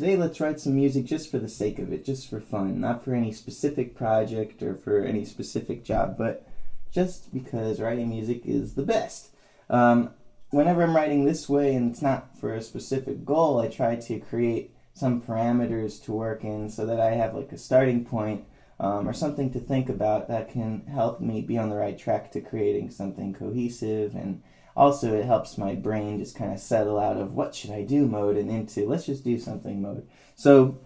today let's write some music just for the sake of it, just for fun, not for any specific project or for any specific job, but just because writing music is the best. Whenever I'm writing this way and it's not for a specific goal, I try to create some parameters to work in so that I have like a starting point or something to think about that can help me be on the right track to creating something cohesive, and also it helps my brain just kind of settle out of what should I do mode and into let's just do something mode. So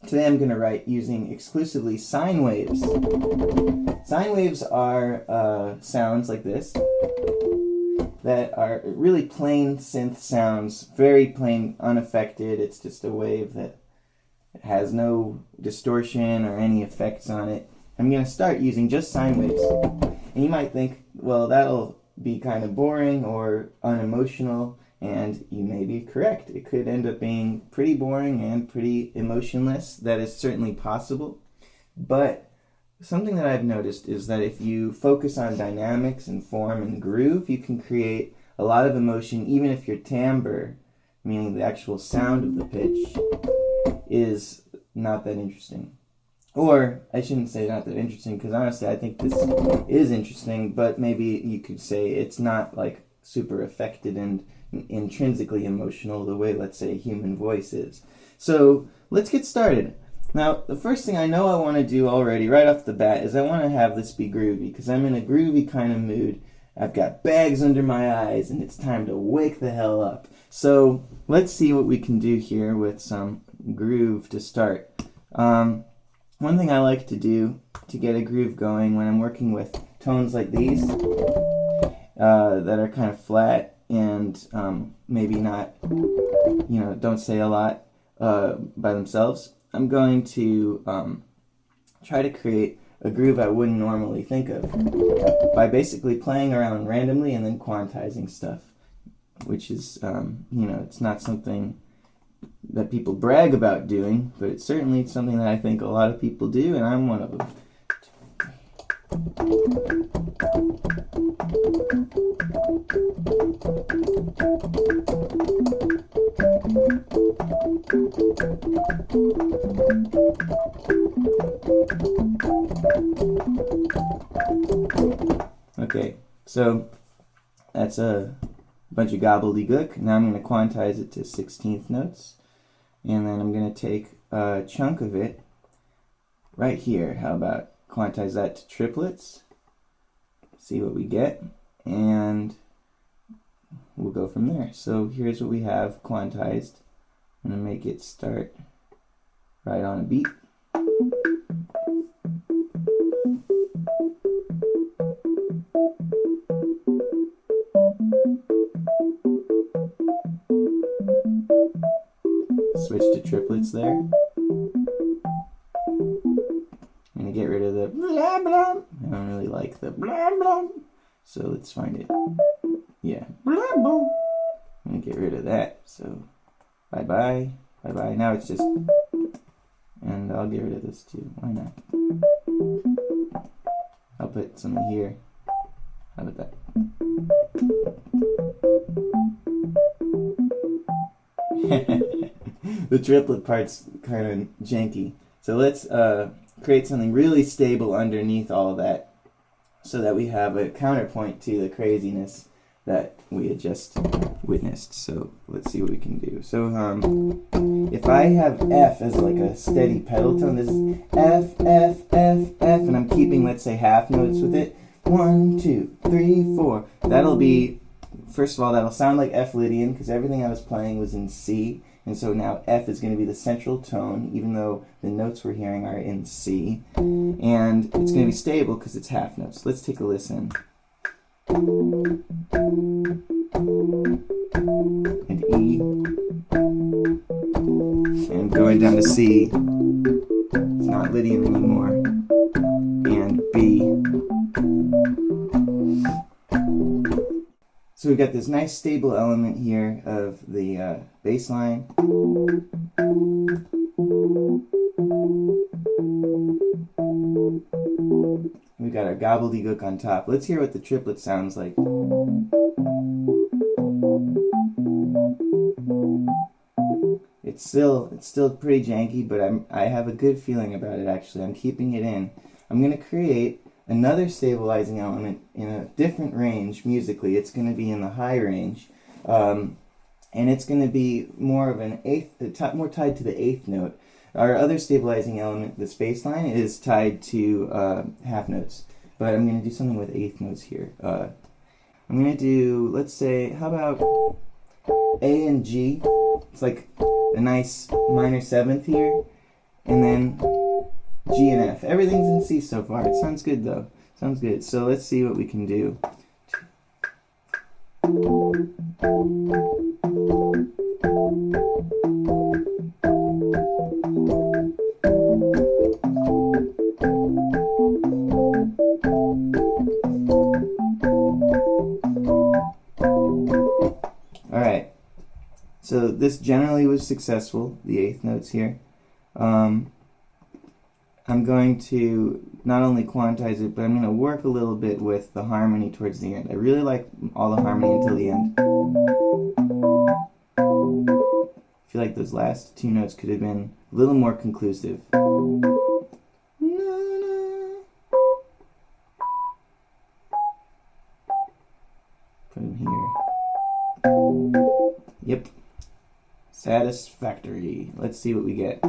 today I'm going to write using exclusively sine waves. Sine waves are sounds like this that are really plain synth sounds, very plain, unaffected. It's just a wave that has no distortion or any effects on it. I'm going to start using just sine waves. And you might think, well, that'll be kind of boring or unemotional, and you may be correct. It could end up being pretty boring and pretty emotionless. That is certainly possible. But something that I've noticed is that if you focus on dynamics and form and groove, you can create a lot of emotion even if your timbre, meaning the actual sound of the pitch, is not that interesting. Or, I shouldn't say not that interesting, because honestly I think this is interesting, but maybe you could say it's not like super affected and intrinsically emotional the way, let's say, a human voice is. So, let's get started. Now, the first thing I know I want to do already, right off the bat, is I want to have this be groovy, because I'm in a groovy kind of mood. I've got bags under my eyes, and it's time to wake the hell up. So, let's see what we can do here with some groove to start. One thing I like to do to get a groove going when I'm working with tones like these, that are kind of flat and maybe not, don't say a lot by themselves, I'm going to try to create a groove I wouldn't normally think of by basically playing around randomly and then quantizing stuff, which is, it's not something that people brag about doing, but it's certainly something that I think a lot of people do, and I'm one of them. Okay, so that's a bunch of gobbledygook. Now I'm going to quantize it to 16th notes, and then I'm going to take a chunk of it right here. How about quantize that to triplets, see what we get, and we'll go from there. So here's what we have quantized. I'm going to make it start right on a beat. Switch to triplets there. I'm going to get rid of the blah blah. I don't really like the blah blah. So let's find it. Yeah, blah blah. I'm going to get rid of that. So bye bye. Bye bye. Now it's just. And I'll get rid of this too. Why not? I'll put some here. How about that? The triplet part's kind of janky. So let's create something really stable underneath all of that so that we have a counterpoint to the craziness that we had just witnessed. So let's see what we can do. So if I have F as like a steady pedal tone, this is F, F, F, F, and I'm keeping, let's say, half notes with it. 1, 2, 3, 4. That'll be, first of all, that'll sound like F Lydian because everything I was playing was in C. And so now F is going to be the central tone, even though the notes we're hearing are in C. And it's going to be stable because it's half notes. Let's take a listen. And E. And going down to C. It's not Lydian anymore. And B. So we've got this nice stable element here of the bass line. We've got our gobbledygook on top. Let's hear what the triplet sounds like. It's still pretty janky, but I have a good feeling about it actually. I'm keeping it in. I'm going to create another stabilizing element in a different range musically. It's going to be in the high range. And it's going to be more of an more tied to the eighth note. Our other stabilizing element, the space line, is tied to half notes. But I'm going to do something with eighth notes here. I'm going to do, let's say, how about A and G? It's like a nice minor seventh here. And then G and F. Everything's in C so far. It sounds good though. Sounds good. So let's see what we can do. Alright, so this generally was successful, the eighth notes here. I'm going to not only quantize it, but I'm going to work a little bit with the harmony towards the end. I really like all the harmony until the end. I feel like those last two notes could have been a little more conclusive. Put them here. Yep. Satisfactory. Let's see what we get.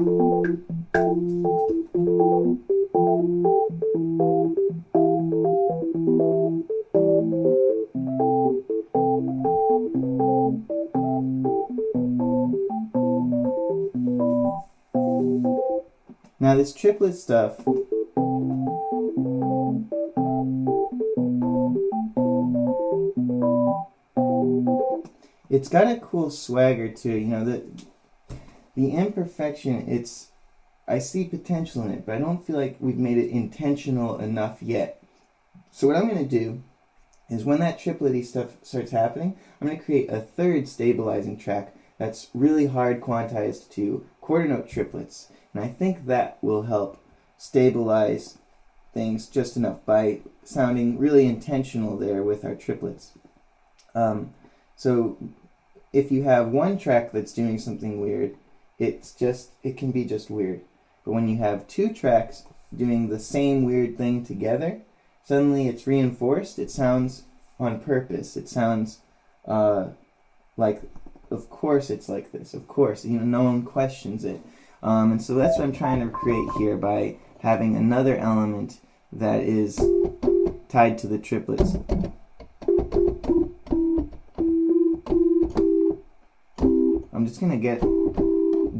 Now this triplet stuff, it's got a cool swagger to it. You know, the imperfection, I see potential in it, but I don't feel like we've made it intentional enough yet. So what I'm going to do is when that triplety stuff starts happening, I'm going to create a third stabilizing track that's really hard quantized to quarter note triplets. And I think that will help stabilize things just enough by sounding really intentional there with our triplets. So if you have one track that's doing something weird, it can be just weird. But when you have two tracks doing the same weird thing together, suddenly it's reinforced. It sounds on purpose. It sounds like, of course it's like this. Of course, no one questions it. And so that's what I'm trying to create here by having another element that is tied to the triplets. I'm just going to get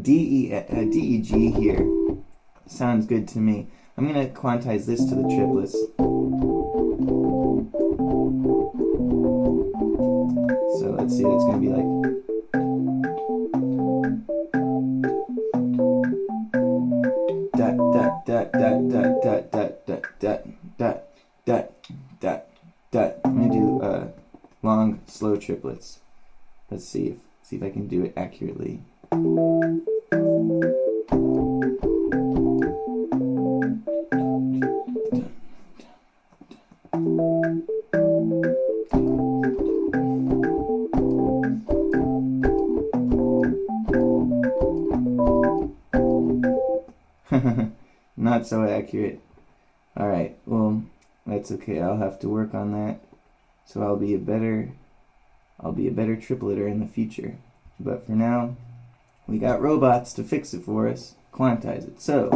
D, E, G here. Sounds good to me. I'm going to quantize this to the triplets. So let's see, it's going to be like... dot, dot, dot, dot, dot, dot, dot, dot, dot, dot, dot, dot. I'm going to do long, slow triplets. Let's see if I can do it accurately. Not so accurate. Alright, well, that's okay. I'll have to work on that. So I'll be a better tripleter in the future. But for now, we got robots to fix it for us, quantize it. So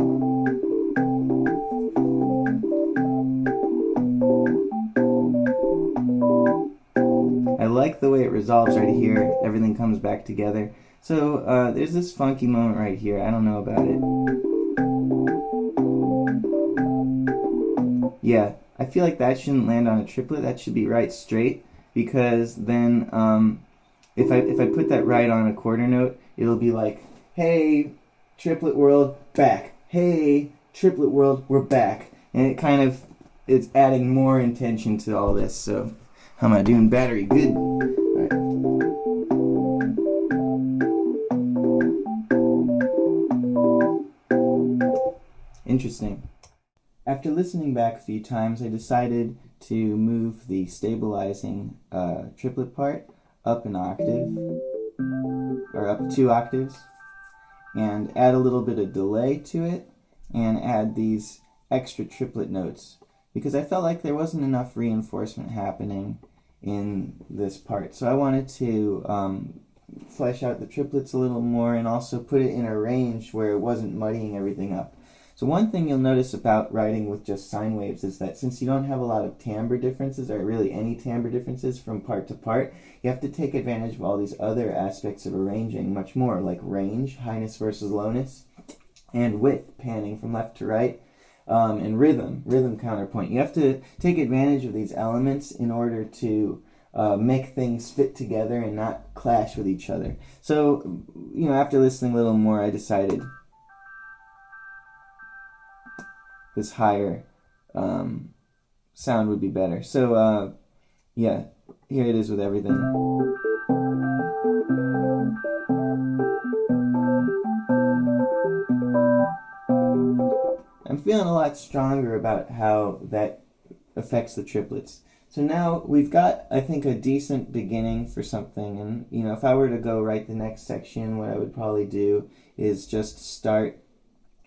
I like the way it resolves right here. Everything comes back together. So there's this funky moment right here. I don't know about it. Yeah, I feel like that shouldn't land on a triplet. That should be right straight, because then if I put that right on a quarter note, it'll be like, hey, triplet world, back. Hey, triplet world, we're back. And it kind of, it's adding more intention to all this. So how am I doing battery? Good. All right. Interesting. After listening back a few times, I decided to move the stabilizing triplet part up an octave, or up 2 octaves, and add a little bit of delay to it and add these extra triplet notes, because I felt like there wasn't enough reinforcement happening in this part. So I wanted to flesh out the triplets a little more and also put it in a range where it wasn't muddying everything up. So one thing you'll notice about writing with just sine waves is that since you don't have a lot of timbre differences, or really any timbre differences from part to part, you have to take advantage of all these other aspects of arranging much more, like range, highness versus lowness, and width, panning from left to right, and rhythm counterpoint. You have to take advantage of these elements in order to make things fit together and not clash with each other. So, after listening a little more, I decided this higher sound would be better. So, yeah, here it is with everything. I'm feeling a lot stronger about how that affects the triplets. So now we've got, I think, a decent beginning for something. And, if I were to go write the next section, what I would probably do is just start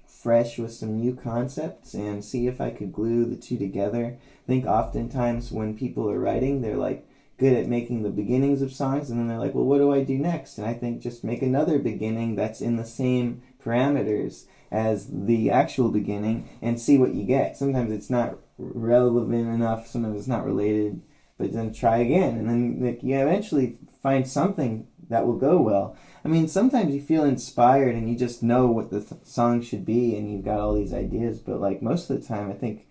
fresh with some new concepts and see if I could glue the two together. I think oftentimes when people are writing, they're like good at making the beginnings of songs, and then they're like, well, what do I do next? And I think just make another beginning that's in the same parameters as the actual beginning and see what you get. Sometimes it's not relevant enough, sometimes it's not related, but then try again, and then you eventually find something that will go well. I mean, sometimes you feel inspired and you just know what the song should be and you've got all these ideas, but like most of the time I think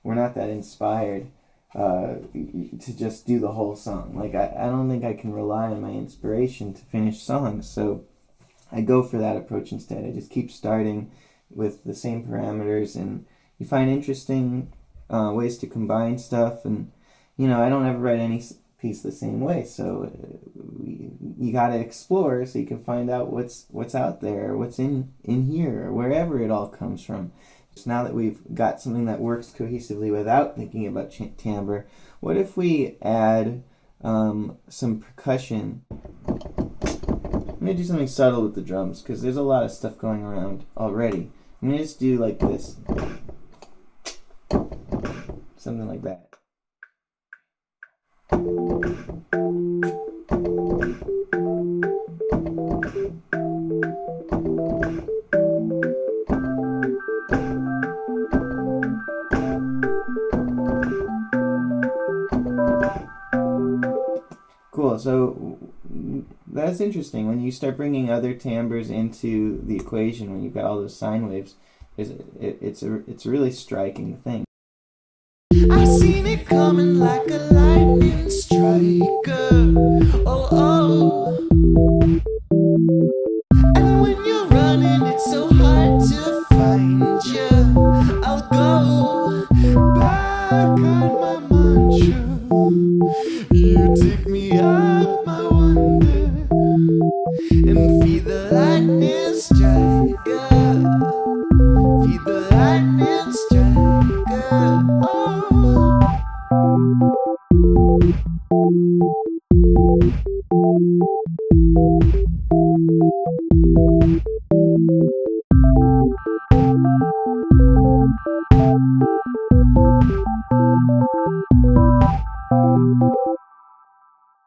we're not that inspired to just do the whole song. Like I don't think I can rely on my inspiration to finish songs, so I go for that approach instead. I just keep starting with the same parameters, and you find interesting ways to combine stuff, and I don't ever write any piece the same way, so you got to explore so you can find out what's out there, what's in here, or wherever it all comes from. So now that we've got something that works cohesively without thinking about timbre, what if we add some percussion? I'm going to do something subtle with the drums because there's a lot of stuff going around already. I'm going to just do like this. Something like that. Cool, so that's interesting. When you start bringing other timbres into the equation, when you've got all those sine waves, it's a really striking thing. I seen it coming like a lightning strike. Oh, oh.